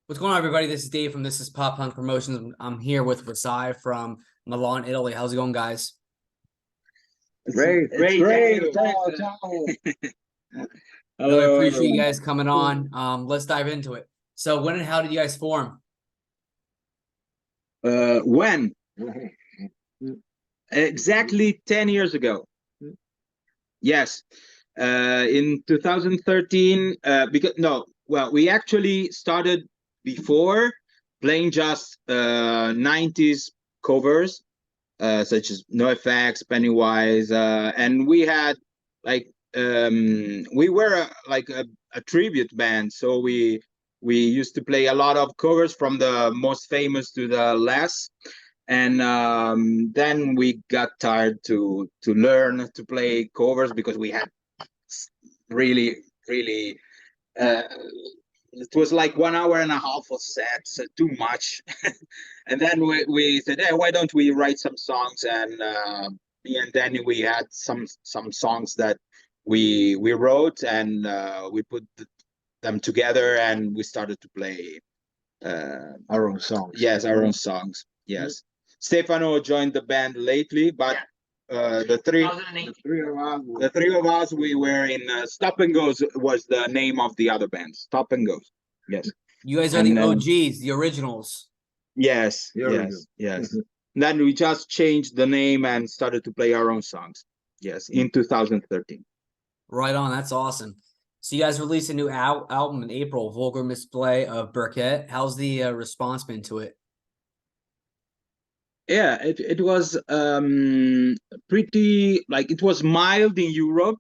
What's going on, everybody? This is Dave from This Is Pop Punk Promotions. I'm here with Wasei from Milan, Italy. How's it going, guys? Great, It's great. great. No, I Hello, appreciate you guys everyone. coming on. Let's dive into it. So, when and how did you guys form? When? Exactly 10 years ago. Yes. In 2013, because no, well, we actually started before playing just 90s covers, such as NoFX, Pennywise, and we had like we were like a tribute band, so we used to play a lot of covers from the most famous to the less, and then we got tired to learn to play covers because we had really uh, it was like 1.5 hours of sets, too much. And then we said, hey, why don't we write some songs? And me and Danny, we had some songs that we wrote, and we put them together, and we started to play Our own songs. yes, our own songs. Yes. Stefano joined the band lately, but the three the three of us, we were in Stop and Goes was the name of the other band. Stop and Goes. Yes. You guys are the And OGs, the originals. yes, Here we yes, go. yes. Then we just changed the name and started to play our own songs. Yes, in 2013. Right on. That's awesome. So, you guys released a new album in April, Vulgar Display of Burkett. How's the response been to it? Yeah, it was pretty, like, it was mild in Europe,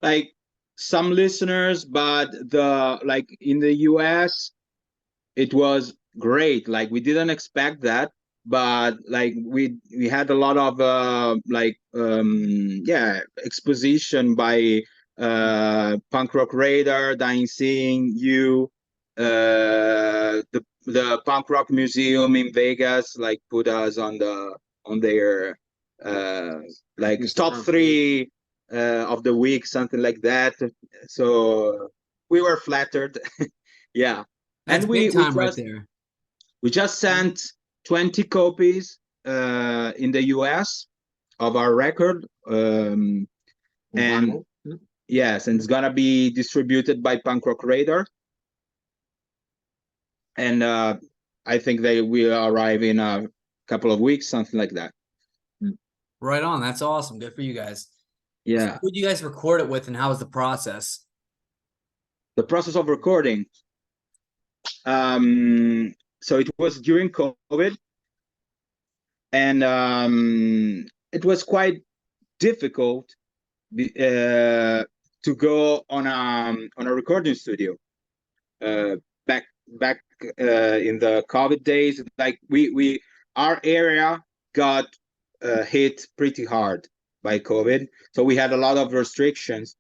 like some listeners, but the like in the US it was great. Like we didn't expect that, but like we had a lot of yeah, exposition by Punk Rock Radar, Dying Seeing You, the Punk Rock Museum in Vegas like put us on their uh like top three of the week, something like that. So we were flattered. Yeah. That's And big we time right just there. we just sent 20 copies in the US of our record. And Vinyl. yes, and it's gonna be distributed by Punk Rock Radar. And I think they will arrive in a couple of weeks, something like that. Right on. That's awesome. Good for you guys. So, Yeah. who did you guys record it with, and how was the process? The process of recording. So it was during COVID, and it was quite difficult to go on a recording studio uh, back in the COVID days. Like we our area got hit pretty hard by COVID, so we had a lot of restrictions,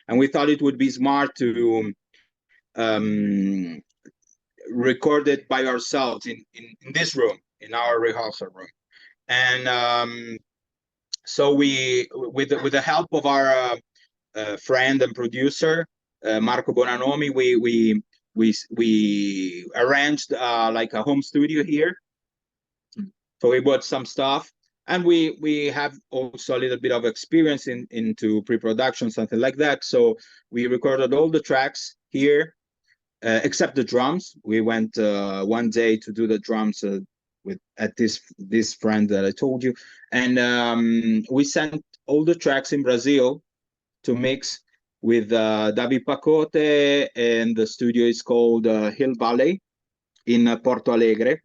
and we thought it would be smart to um, record it by ourselves in this room, in our rehearsal room. And so we, with the help of our friend and producer Marco Bonanomi, we arranged like a home studio here. So we bought some stuff, and we have also a little bit of experience into pre-production, something like that. So we recorded all the tracks here, except the drums. We went one day to do the drums with at this friend that I told you, and we sent all the tracks in Brazil to mix with Davi Pacote, and the studio is called Hill Valley in Porto Alegre.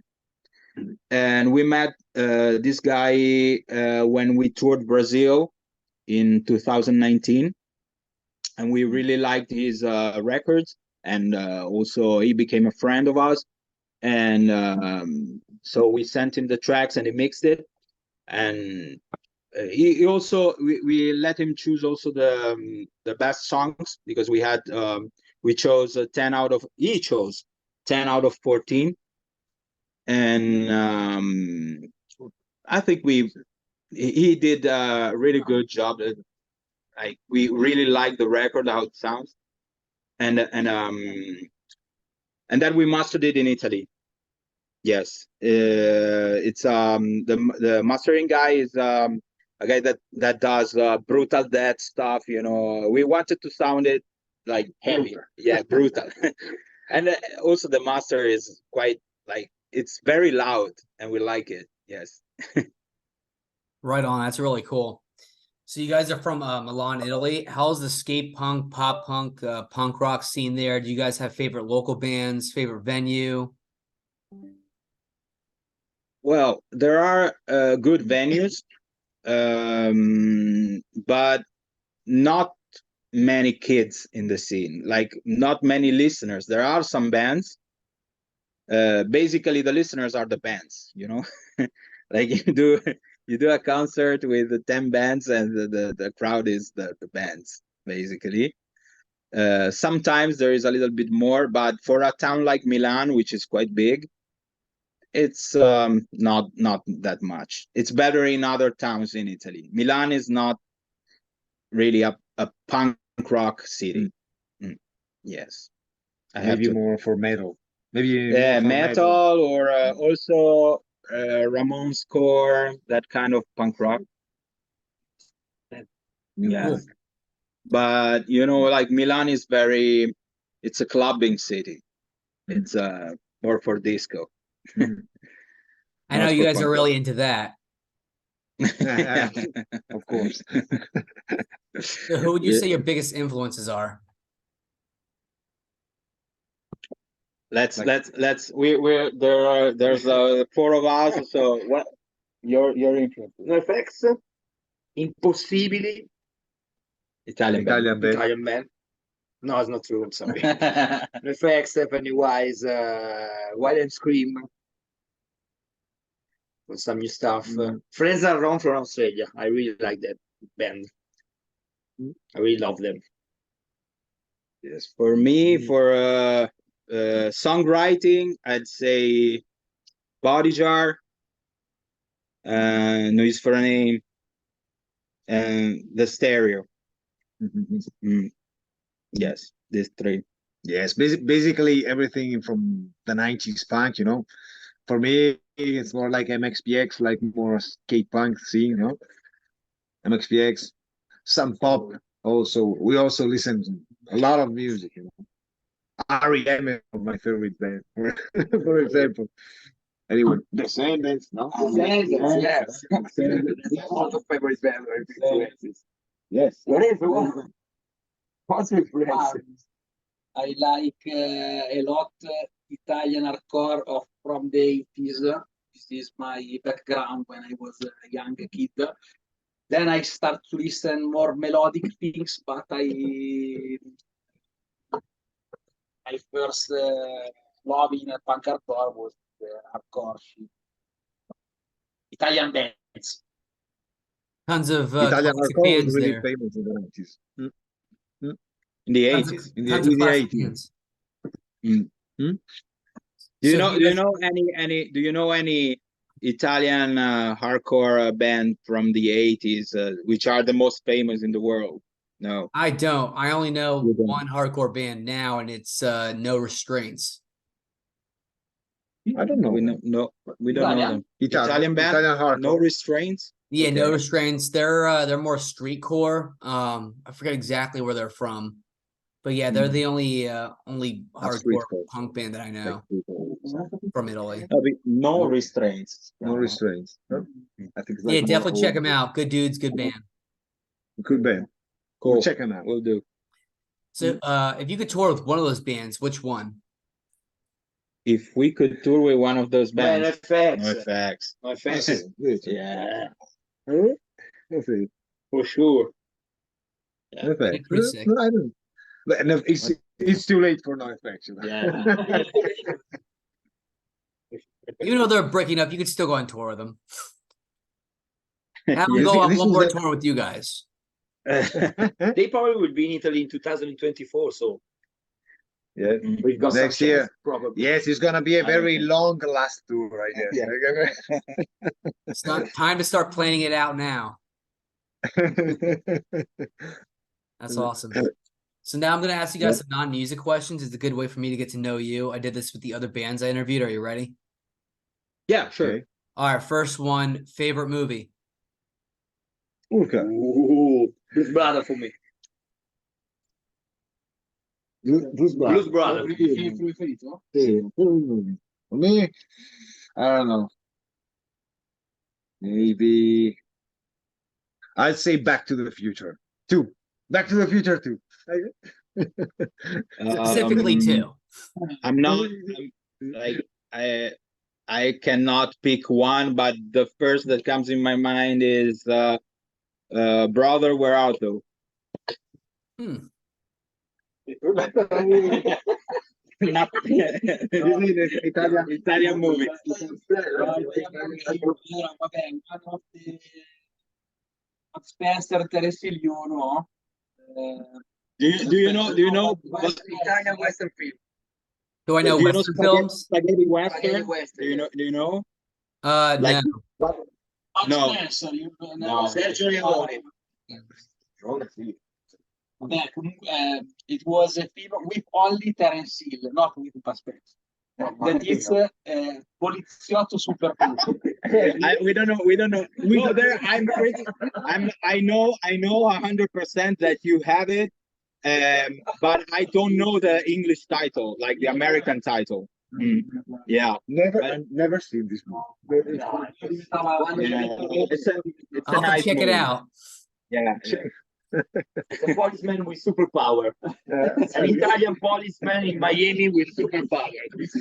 And we met this guy when we toured Brazil in 2019, and we really liked his records, and also he became a friend of ours. And so we sent him the tracks, and he mixed it. And he also we let him choose also the best songs, because we chose 10 out of he chose 10 out of 14. And I think he did a really good job. Like we really like the record, how it sounds. And and then we mastered it in Italy. Yes, it's the mastering guy is a guy that does brutal death stuff. You know, we wanted to sound it like heavy, yeah, brutal, and also the master is quite like it's very loud, and we like it. Yes. Right on. That's really cool. So you guys are from Milan, Italy. How's the skate punk, pop punk, punk rock scene there? Do you guys have favorite local bands, favorite venue? Well, there are good venues, but not many kids in the scene, like not many listeners. There are some bands. Basically, the listeners are the bands, you know, like you do a concert with the 10 bands and the crowd is the bands, basically. Sometimes there is a little bit more, but for a town like Milan, which is quite big, it's not that much. It's better in other towns in Italy. Milan is not really a punk rock city. Yes, I have Maybe to. more for metal. Maybe Yeah, more for metal or also Ramones core, that kind of punk rock. Yeah, Cool. but you know, like Milan is very, it's a clubbing city. It's more for disco. I know Not you for guys are punk really rock. into that. Of course. So who would you say your biggest influences are? Let's there's four of us, so what your influence? NoFX, Impossibili, Italian band. Italian band. Italian band. No, it's not true. I'm sorry. NoFX, Pennywise, Wild and Scream. With some new stuff. Friends Are Wrong from Australia. I really like that band. I really love them. Yes, for me, for songwriting, I'd say Body Jar, Noise for a Name, and The Stereo. Yes, these three. Yes, basically everything from the 90s punk, you know. For me, it's more like MXPX, like more skate punk scene, you know. MXPX, some pop also. We also listen to a lot of music, you know. REM is my favorite band, for example. Anyway, Descendants, no? Descendants, yes. Also favorite band. Yes. What's your influence? I like a lot Italian hardcore of from the 80s. This is my background when I was a young kid. Then I start to listen more melodic things, but I first love in punk hardcore was the hardcore shit. Italian bands. Tons of Italian classic hardcore was bands really there. famous in the 90s. In the Tons of, 80s. In the tons of classic 80s. bands. Do you So know? you Do you guys- know any? Do you know any Italian hardcore band from the 80s, which are the most famous in the world? No. I don't. I only know You don't. one hardcore band now, and it's No Restraints. I don't know. We know. No, we don't know Italian? them. Italian band. Italian hardcore. No Restraints. Yeah, No Okay. Restraints. They're more streetcore. I forget exactly where they're from, but yeah, they're the only hardcore streetcore. punk band that I know from Italy. No Restraints. No restraints. Huh? I think it's Yeah, like definitely check more them out. Good dudes, good band. Good band. Cool. Check them out. We'll do. So, if you could tour with one of those bands, which one? If we could tour with one of those bands. NoFX. NoFX. NoFX. Yeah. Okay. For sure. Yeah. Okay. Pretty sick. No, I don't. But no, it's too late for no effect. You know? Yeah. Even though they're breaking up, you could still go on tour with them. Have them Yes, go on this one is more the- tour with you guys. They probably will be in Italy in 2024, so Yeah. we've got Next some year. chance, probably. Yes, it's gonna be a I very don't long last tour, I guess. It's not time to start planning it out now. That's awesome. So now I'm going to ask you guys some non-music questions. It's a good way for me to get to know you. I did this with the other bands I interviewed. Are you ready? Yeah, sure. Okay. All right, first one, favorite movie. Okay. Blues Brother for me. Blues Blues Brother. Film preferito? For me, I don't know. Maybe I'd say Back to the Future 2. Back to the Future 2. Specifically two. I'm not like I cannot pick one, but the first that comes in my mind is Brother, Where Art Thou? Hmm. Italian movie. Vabbè, one of the Spencer, Terence Hill, you know. Do you know Italian Western film. Do I know do you know Western films? spaghetti western? Spaghetti Western. Do you know? No. Bud No. Spencer, you know. No. Sergio Leone. Vabbè, comunque, it was a film with only Terence Hill, not with Bud Spencer. That is Poliziotto Super Cool. We don't know. We don't know. No, there. I know 100% that you have it, but I don't know the English title, like the American title. Yeah. Never seen this movie. Yeah. It's a I'll have to nice check it movie. out. Yeah. A policeman with superpower. An Italian policeman in Miami with superpower. This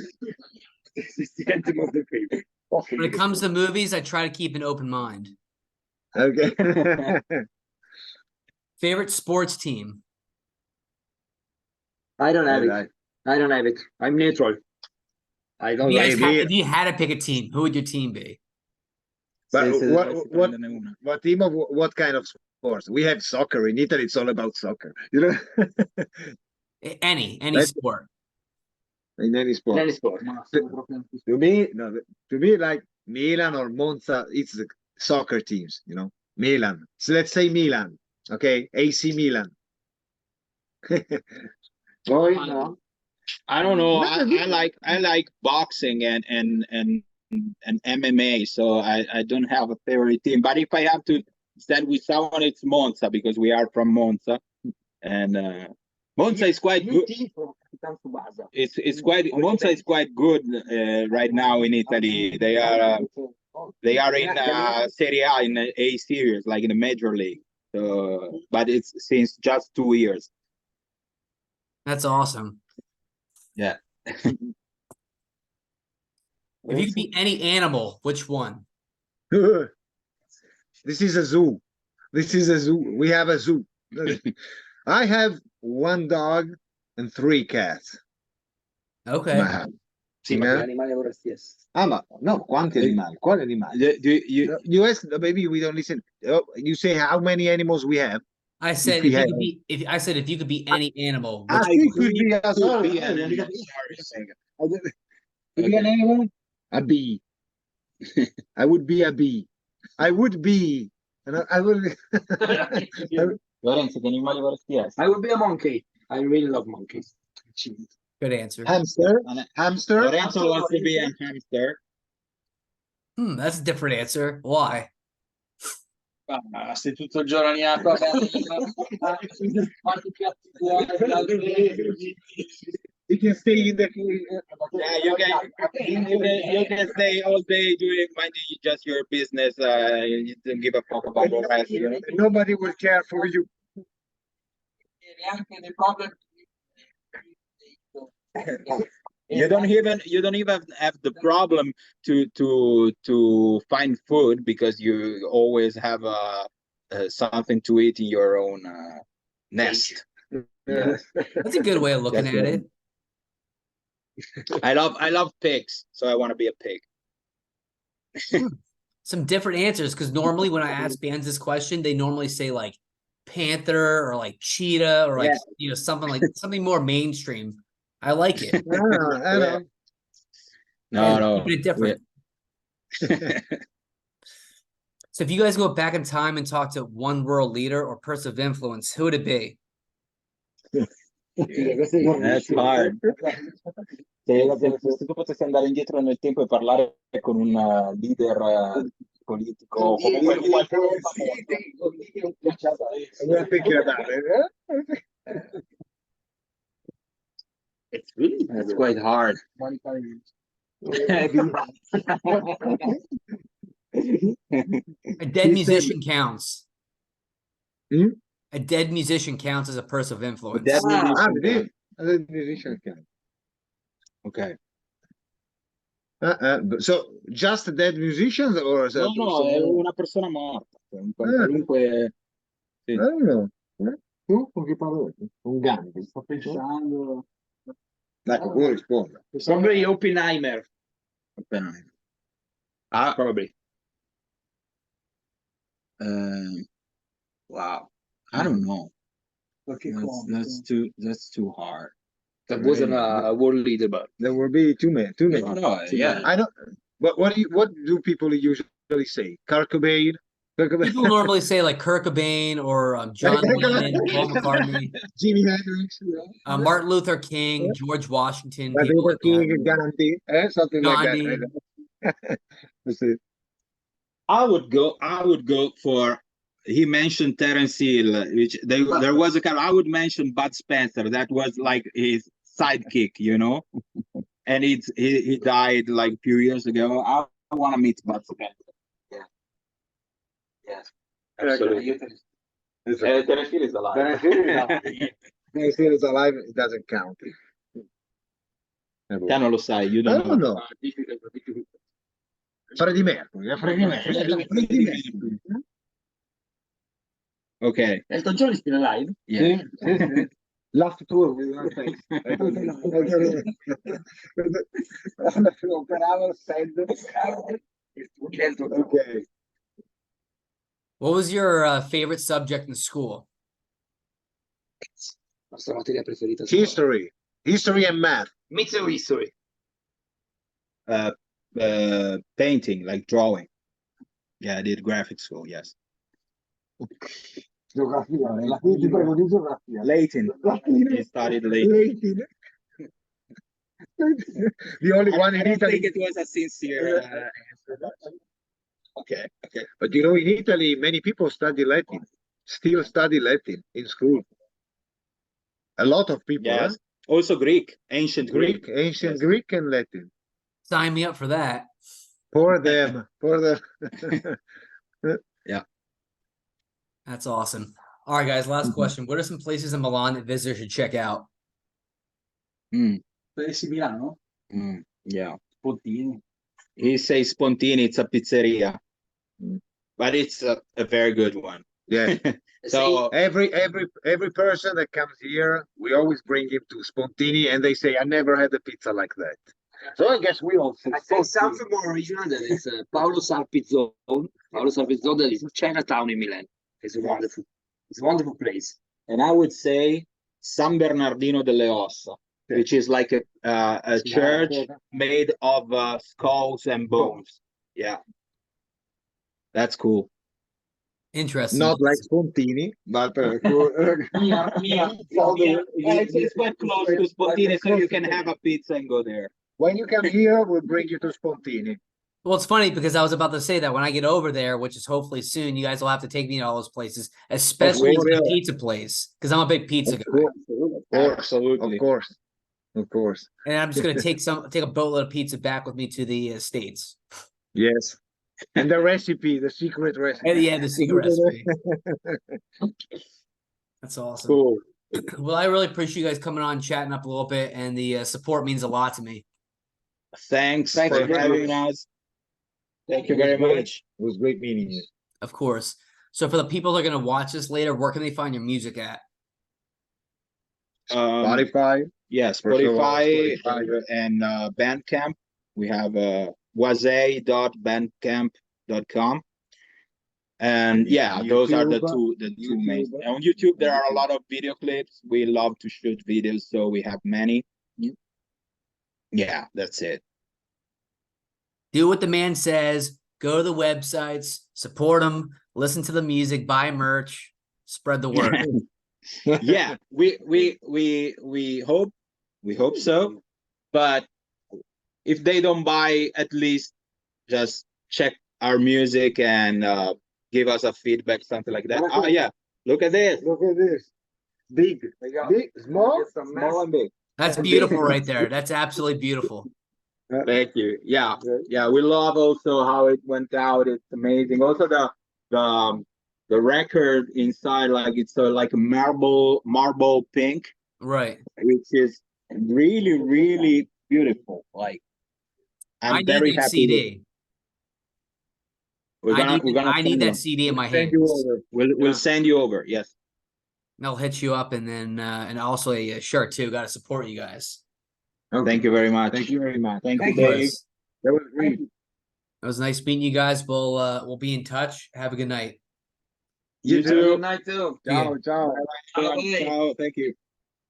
is the ending of the film. When it comes to movies, I try to keep an open mind. Okay. Favorite sports team. I don't have Alright. it. I don't have it. I'm neutral. I If don't you, like guys Maybe. if you had to pick a team, who would your team be? But Se dovessi what prenderne una. what team of what kind of sports? We have soccer in Italy. It's all about soccer. You know, Any That's- sport. in any sport. any sport. To me, no. To me, like Milan or Monza, it's the soccer teams. You know, Milan. So let's say Milan. Okay, AC Milan. Poi no. I don't know. I like boxing and MMA, so I don't have a favorite team. But if I have to stand with someone, it's Monza because we are from Monza, and Monza is quite good. It's quite Monza is quite good right now in Italy. They are in Serie A in the A series, like in the major league. So, but it's since just 2 years. That's awesome. Yeah. If you could be any animal, which one? This is a zoo. This is a zoo. We have a zoo. I have 1 dog and 3 cats. in Okay. my house. Sì, ma Yeah. che animale vorresti essere? Ah, ma no, quanti animali? Quali animali? Do you You ask, maybe we don't listen. Oh, you say how many animals we have? I said we if you had- could be if you could be any animal, which Ah, I it could agree. be a Could be sorry. an animal. Could be an animal? A bee. I would be a bee. I would be. And I would. Lorenzo, che animale vorresti essere? I would be a monkey. I really love monkeys. good answer. Hamster. Hamster. Lorenzo wants to be a hamster. That's a different answer. Why? Ah, sei tutto il giorno lì a quanti piatti buoni. You can stay in the. Yeah, you can stay all day doing minding just your business. You don't give a fuck about the rest. You know? Nobody will care for you. Neanche dei problem. You don't even have the problem to find food because you always have something to eat in your own nest. That's a good way of looking That's at right. it. I love pigs, so I want to be a pig. Some different answers because normally when I ask bands this question, they normally say like panther or like cheetah or like something more mainstream. I like it. I know. No, Keeping it different. So if you guys go back in time and talk to one world leader or person of influence, who would it be? That's hard. Se tu potessi andare indietro nel tempo e parlare con un leader politico o comunque qualcuno it's quite hard. A dead musician counts. Hmm? A dead musician counts as a person of influence. dead musician. Vedi? The musician can. Ok. So just dead musicians or No, è una persona morta. Qualunque. I don't know. Tu con chi parli? Con Gandhi. Sto pensando. Ecco, vuoi rispondere? Probably Oppenheimer. Oppenheimer. Probably. Wow. I don't know. That's too hard. That wasn't a world leader, but There will be too many. no, yeah. I don't. But what do people usually say? Kurt Cobain. People normally say like Kurt Cobain or John Lennon, Paul McCartney, Jimi Hendrix. Martin Luther King, George Washington, Martin people Luther like King, that. Gandhi, something like Gandhi. that. That's it. I would go for, he mentioned Terence Hill, which there was a kind I would mention Bud Spencer. That was like his sidekick, you know, and he died like a few years ago. I want to meet Bud Spencer. Yeah. Yes. Absolutely. Terence Hill is alive. Terence Hill is alive. It doesn't count. Te non lo sai, you I don't don't know. know. Freddie Mercury. Freddie Mercury. Okay. Elton John is still alive? Yeah. Last tour with Okay. What was your favorite subject in school? Nostra materia preferita. History and math. Mitsu history. Painting, like drawing. Yeah, I did graphic school, yes. Geografia. Ti prego di geografia. Latin. He studied Latin. The only one I in don't Italy. think it was a sincere answer. Okay. But you know, in Italy, many people study Latin, still study Latin in school. A lot of people. Yes. Also Greek, ancient Greek. Ancient Yes. Greek and Latin. Sign me up for that. For them, for the. That's awesome. All right, guys, last question. What are some places in Milan that visitors should check out? Pensi Milano? Yeah. Spontini. He says Spontini, it's a pizzeria. Mm. But it's a very good one. Yeah. So Every person that comes here, we always bring him to Spontini, and they say, "I never had a pizza like that." So I guess we all say. I say something more original that is Paolo Sarpizzone. Paolo Sarpizzone that is in Chinatown in Milan. It's a wonderful place. and I would say San Bernardino delle Ossa, which is like a church made of skulls and bones. Yeah. That's cool. Interesting. Not like Spontini, but It's quite close to Spontini, so you can have a pizza and go there. when you come here, we'll bring you to Spontini. Well, it's funny because I was about to say that when I get over there, which is hopefully soon, you guys will have to take me to all those places, especially course. the pizza place, because I'm a big pizza guy. Absolutely. Of course. And I'm just gonna take a boatload of pizza back with me to the States. Yes. And the recipe, the secret recipe. And yeah, the secret recipe. That's awesome. Cool. Well, I really appreciate you guys coming on, chatting up a little bit, and the support means a lot to me. Thanks Thanks for very having much. us. Thank you very much. It was great meeting you. Of course. So for the people that are gonna watch this later, where can they find your music at? Spotify. Yeah, For sure, Spotify Spotify. and Bandcamp. We have wasei.bandcamp.com. And yeah, those are the two main. On YouTube, there are a lot of video clips. We love to shoot videos, so we have many. Yeah, that's it. Do what the man says. Go to the websites, support them, listen to the music, buy merch, spread the word. Yeah, we hope so. But if they don't buy, at least just check our music and give us a feedback, something like that. Oh yeah, look at this. Look at this. Big, big, small, Small and big. That's And beautiful big. right there. That's absolutely beautiful. Thank you. Yeah, yeah. We love also how it went out. It's amazing. Also the record inside, like it's like a marble pink, Right. which is really beautiful. Like I I'm need very that happy with. CD. We're gonna I need send that one. CD in my send you hands. over. We'll send you over. Yes. I'll hit you up and then and also a shirt too. Got to support you guys. Okay. Thank you very much. Thank you very much. Thank you, Of Dave. course. That was great. It was nice meeting you guys. We'll be in touch. Have a good night. You Have a too. good night too. Yeah. Ciao, ciao. Ciao. Thank you.